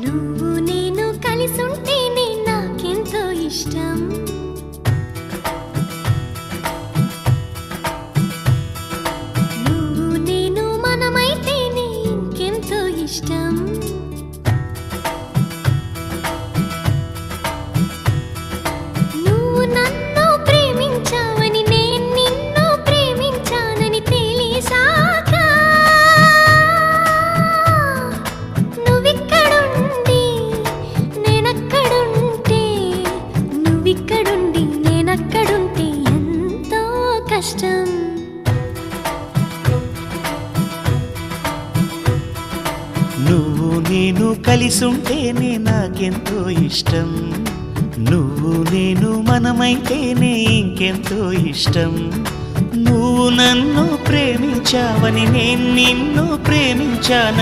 నువ్వు నేను కలిసుంటేనే నాకెంతో ఇష్టం. నువ్వు నేను మనమైతేనే ఇంకెంతో ఇష్టం. నువ్వు నన్ను ప్రేమించావని నేను నిన్ను ప్రేమించానని తెలిసాక నువ్విక్కడుండి నేనక్కడుంటే నువ్విక్కడుండి నేనక్కడుంటే ఎంతో కష్టం. నువ్వు నేను కలిసుంటేనే నాకెంతో ఇష్టం. నువ్వు నేను మనమైతేనే ఇంకెంతో ఇష్టం. నువ్వు నన్ను ప్రేమించావని నేను నిన్ను ప్రేమించాను.